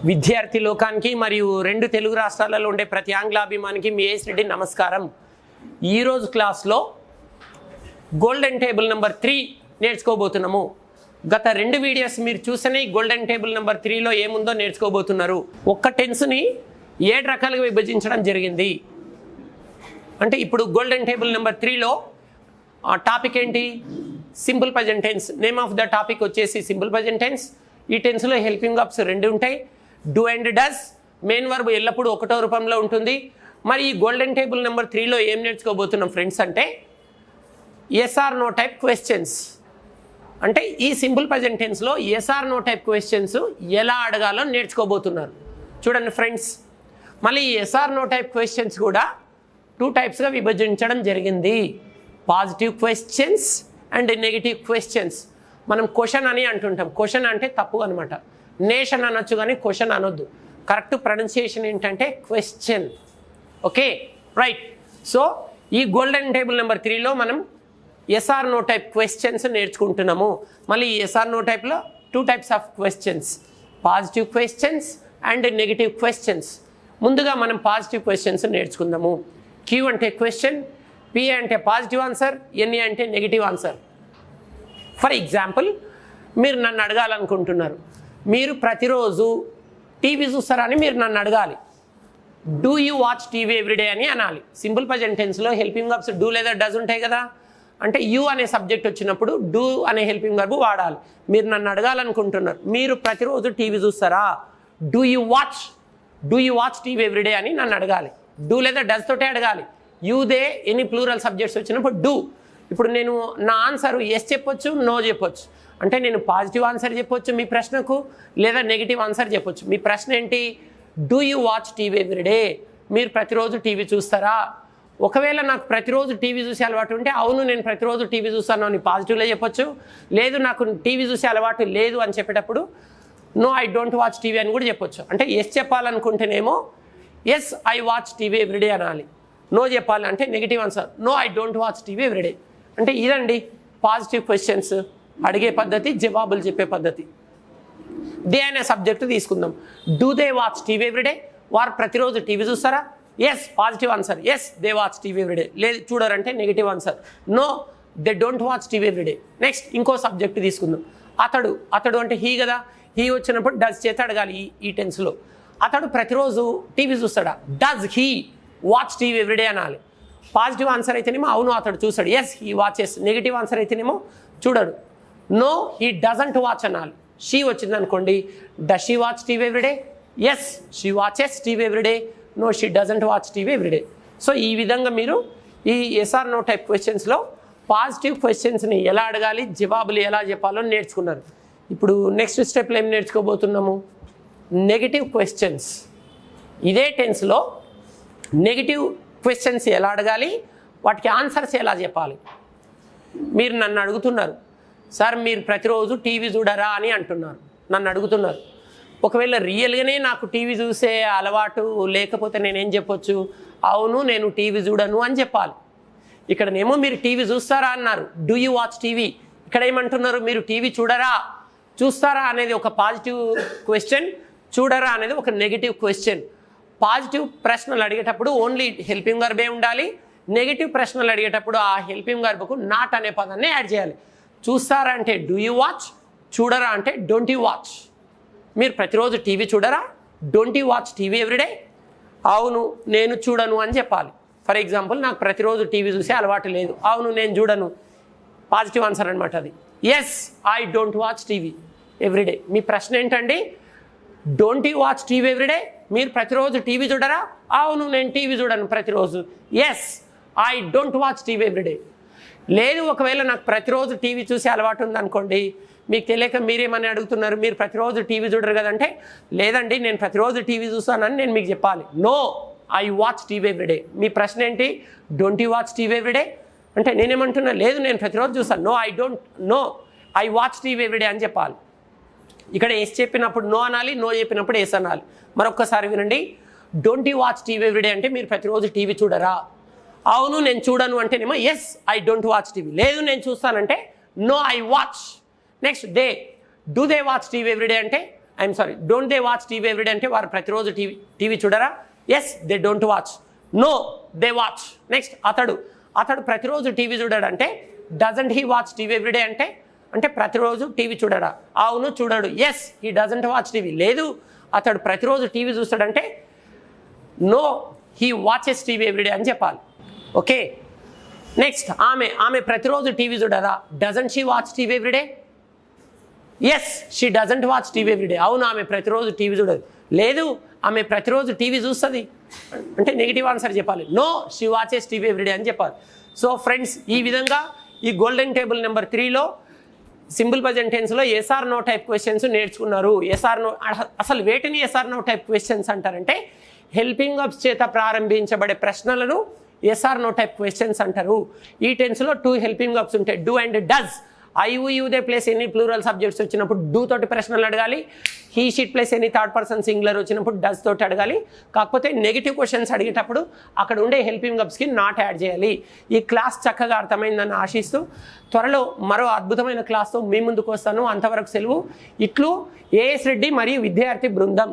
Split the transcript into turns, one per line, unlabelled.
విద్యార్థి లోకానికి మరియు రెండు తెలుగు రాష్ట్రాలలో ఉండే ప్రతి ఆంగ్లాభిమానికి మీ ఏస్ రెడ్డి నమస్కారం. ఈరోజు క్లాస్లో గోల్డెన్ టేబుల్ నెంబర్ 3 నేర్చుకోబోతున్నాము. గత 2 వీడియోస్ మీరు చూసనే గోల్డెన్ టేబుల్ నెంబర్ 3లో ఏముందో నేర్చుకోబోతున్నారు. ఒక్క టెన్స్ని 7 రకాలుగా విభజించడం జరిగింది. అంటే ఇప్పుడు గోల్డెన్ టేబుల్ నెంబర్ 3లో టాపిక్ ఏంటి? Simple present tense. Name of the topic వచ్చేసి సింపుల్ ప్రజెంట్ టెన్స్. ఈ టెన్స్లో హెల్పింగ్ వర్బ్స్ 2 ఉంటాయి. Do and does. Main verb ఎల్లప్పుడూ ఒకటో రూపంలో ఉంటుంది. మరి ఈ గోల్డెన్ టేబుల్ నెంబర్ 3లో ఏం నేర్చుకోబోతున్నాం ఫ్రెండ్స్ అంటే yes or no type questions. అంటే ఈ సింపుల్ ప్రజెంట్ టెన్స్లో yes or no type questions ఎలా అడగాలో నేర్చుకోబోతున్నారు. చూడండి ఫ్రెండ్స్, మళ్ళీ yes or no type questions కూడా 2 టైప్స్గా విభజించడం జరిగింది. Positive questions and negative questions. మనం క్వశ్చన్ అని అంటుంటాం. క్వశ్చన్ అంటే తప్పు అనమాట. నేషన్ అనొచ్చు కానీ క్వశ్చన్ అనొద్దు. కరెక్ట్ ప్రొనౌన్సియేషన్ ఏంటంటే క్వశ్చన్. Okay, right. సో ఈ గోల్డెన్ టేబుల్ నెంబర్ 3లో మనం ఎస్ఆర్ నో టైప్ క్వశ్చన్స్ నేర్చుకుంటున్నాము. మళ్ళీ ఈ ఎస్ఆర్ నో టైప్లో 2 types of questions, positive questions and negative questions. ముందుగా మనం పాజిటివ్ క్వశ్చన్స్ నేర్చుకుందాము. క్యూ అంటే క్వశ్చన్, పి అంటే పాజిటివ్ ఆన్సర్, ఎన్ఏ అంటే నెగిటివ్ ఆన్సర్. ఫర్ ఎగ్జాంపుల్, మీరు నన్ను అడగాలనుకుంటున్నారు, మీరు ప్రతిరోజు టీవీ చూస్తారా అని మీరు నన్ను అడగాలి. Do you watch TV everyday అని అనాలి. సింపుల్ ప్రజెంట్ టెన్స్లో హెల్పింగ్ వర్బ్స్ డూ లేదా డస్ ఉంటాయి కదా. అంటే యూ అనే సబ్జెక్ట్ వచ్చినప్పుడు డూ అనే హెల్పింగ్ వర్బ్ వాడాలి. మీరు నన్ను అడగాలనుకుంటున్నారు, మీరు ప్రతిరోజు టీవీ చూస్తారా? Do you watch TV everyday అని నన్ను అడగాలి. డూ లేదా డస్ తోటే అడగాలి. You they any plural subjects వచ్చినప్పుడు డూ. ఇప్పుడు నేను నా ఆన్సర్ ఎస్ చెప్పొచ్చు, నో చెప్పొచ్చు. అంటే నేను పాజిటివ్ ఆన్సర్ చెప్పొచ్చు మీ ప్రశ్నకు, లేదా నెగిటివ్ ఆన్సర్ చెప్పొచ్చు. మీ ప్రశ్న ఏంటి? Do you watch TV everyday? మీరు ప్రతిరోజు టీవీ చూస్తారా? ఒకవేళ నాకు ప్రతిరోజు టీవీ చూసే అలవాటు ఉంటే అవును నేను ప్రతిరోజు టీవీ చూస్తాను అని పాజిటివ్లో చెప్పొచ్చు. లేదు నాకు టీవీ చూసే అలవాటు లేదు అని చెప్పేటప్పుడు no I don't watch TV అని కూడా చెప్పొచ్చు. అంటే ఎస్ చెప్పాలనుకుంటేనేమో yes I watch TV everyday అనాలి. నో చెప్పాలంటే negative answer, no I don't watch TV everyday. అంటే ఇదండి పాజిటివ్ క్వశ్చన్స్ అడిగే పద్ధతి, జవాబులు చెప్పే పద్ధతి. దే అనే సబ్జెక్టు తీసుకుందాం. Do they watch TV everyday? వారు ప్రతిరోజు టీవీ చూస్తారా? Yes positive answer, yes they watch TV everyday. లేదు చూడరంటే negative answer, no they don't watch TV everyday. Next ఇంకో సబ్జెక్టు తీసుకుందాం. అతడు అంటే హీ కదా. హీ వచ్చినప్పుడు డస్ చేత అడగాలి. ఈ టెన్స్లో అతడు ప్రతిరోజు టీవీ చూస్తాడా? Does he watch TV everyday అనాలి. పాజిటివ్ ఆన్సర్ అయితేనేమో అవును అతడు చూస్తాడు, yes he watches. Negative answer అయితేనేమో చూడడు, నో హీ డజంట్ వాచ్ అనాలి. షీ వచ్చింది అనుకోండి, does she watch TV everyday? Yes she watches TV everyday, no she doesn't watch TV everyday. So ఈ విధంగా మీరు ఈ ఎస్ఆర్ నో టైప్ క్వశ్చన్స్లో పాజిటివ్ క్వశ్చన్స్ని ఎలా అడగాలి, జవాబులు ఎలా చెప్పాలో నేర్చుకున్నారు. ఇప్పుడు నెక్స్ట్ స్టెప్లో ఏం నేర్చుకోబోతున్నాము? Negative questions. ఇదే టెన్స్లో నెగిటివ్ క్వశ్చన్స్ ఎలా అడగాలి, వాటికి ఆన్సర్స్ ఎలా చెప్పాలి. మీరు నన్ను అడుగుతున్నారు, సార్ మీరు ప్రతిరోజు టీవీ చూడరా అని అంటున్నారు, నన్ను అడుగుతున్నారు. ఒకవేళ రియల్గానే నాకు టీవీ చూసే అలవాటు లేకపోతే నేనేం చెప్పొచ్చు? అవును నేను టీవీ చూడను అని చెప్పాలి. ఇక్కడనేమో మీరు టీవీ చూస్తారా అన్నారు, డూ యూ వాచ్ టీవీ. ఇక్కడ ఏమంటున్నారు? మీరు టీవీ చూస్తారా అనేది ఒక పాజిటివ్ క్వశ్చన్, చూడరా అనేది ఒక నెగిటివ్ క్వశ్చన్. పాజిటివ్ ప్రశ్నలు అడిగేటప్పుడు ఓన్లీ హెల్పింగ్ వర్బే ఉండాలి. నెగిటివ్ ప్రశ్నలు అడిగేటప్పుడు ఆ హెల్పింగ్ వర్బ్కు నాట్ అనే పదాన్ని యాడ్ చేయాలి. చూస్తారా అంటే డూ యూ వాచ్, చూడరా అంటే డోంట్ యూ వాచ్. మీరు ప్రతిరోజు టీవీ చూడరా? Don't you watch TV everyday? అవును నేను చూడను అని చెప్పాలి. ఫర్ ఎగ్జాంపుల్, నాకు ప్రతిరోజు టీవీ చూసే అలవాటు లేదు, అవును నేను చూడను. పాజిటివ్ ఆన్సర్ అనమాట అది. Yes I don't watch TV everyday. మీ ప్రశ్న ఏంటండి? Don't you watch TV everyday? మీరు ప్రతిరోజు టీవీ చూడరా? అవును నేను టీవీ చూడను ప్రతిరోజు. Yes I don't watch TV everyday. లేదు ఒకవేళ నాకు ప్రతిరోజు టీవీ చూసే అలవాటు ఉందనుకోండి, మీకు తెలియక మీరేమని అడుగుతున్నారు, మీరు ప్రతిరోజు టీవీ చూడరు కదంటే, లేదండి నేను ప్రతిరోజు టీవీ చూస్తానని నేను మీకు చెప్పాలి. No I watch TV everyday. మీ ప్రశ్న ఏంటి? Don't you watch TV everyday అంటే నేనేమంటున్నా, లేదు నేను ప్రతిరోజు చూస్తాను, no I watch TV everyday అని చెప్పాలి. ఇక్కడ ఎస్ చెప్పినప్పుడు నో అనాలి, నో చెప్పినప్పుడు ఎస్ అనాలి. మరొక్కసారి వినండి. Don't you watch TV everyday అంటే మీరు ప్రతిరోజు టీవీ చూడరా? అవును నేను చూడను అంటేనేమో yes I don't watch TV. లేదు నేను చూస్తానంటే no I watch. Next day, do they watch TV everyday అంటే I'm sorry, don't they watch TV everyday అంటే వారు ప్రతిరోజు టీవీ చూడరా? Yes, they don't watch. No, they watch. Next, అతడు ప్రతిరోజు టీవీ చూడడంటే doesn't he watch TV everyday అంటే ప్రతిరోజు టీవీ చూడడా? అవును, చూడడు. Yes, he doesn't watch TV. లేదు, అతడు ప్రతిరోజు టీవీ చూస్తాడంటే no, he watches TV everyday అని చెప్పాలి. ఓకే. నెక్స్ట్, ఆమె ప్రతిరోజు టీవీ చూడదా? Doesn't she watch TV everyday? Yes, she doesn't watch TV everyday. అవును, ఆమె ప్రతిరోజు టీవీ చూడదు. లేదు, ఆమె ప్రతిరోజు టీవీ చూస్తుంది అంటే నెగిటివ్ ఆన్సర్ చెప్పాలి. No, she watches TV everyday అని చెప్పాలి. సో ఫ్రెండ్స్, ఈ విధంగా ఈ గోల్డెన్ టేబుల్ నెంబర్ 3లో సింపుల్ ప్రజెంట్ టెన్స్లో ఎస్ఆర్ నో టైప్ క్వశ్చన్స్ నేర్చుకున్నారు. ఎస్ఆర్ నో, అసలు వేటిని ఎస్ఆర్ నో టైప్ క్వశ్చన్స్ అంటారంటే హెల్పింగ్ వర్బ్స్ చేత ప్రారంభించబడే ప్రశ్నలను ఎస్ఆర్ నో టైప్ క్వశ్చన్స్ అంటారు. ఈ టెన్స్లో 2 హెల్పింగ్ వర్బ్స్ ఉంటాయి, do and does. I place any plural subjects వచ్చినప్పుడు డూ తోటి ప్రశ్నలు అడగాలి. He shit place any third person singular వచ్చినప్పుడు డస్ తోటి అడగాలి. కాకపోతే నెగిటివ్ క్వశ్చన్స్ అడిగేటప్పుడు అక్కడ ఉండే హెల్పింగ్ వర్బ్స్కి నాట్ యాడ్ చేయాలి. ఈ క్లాస్ చక్కగా అర్థమైందని ఆశిస్తూ త్వరలో మరో అద్భుతమైన క్లాస్తో మీ ముందుకు వస్తాను. అంతవరకు సెలవు. ఇట్లు ఏఎస్ రెడ్డి మరియు విద్యార్థి బృందం.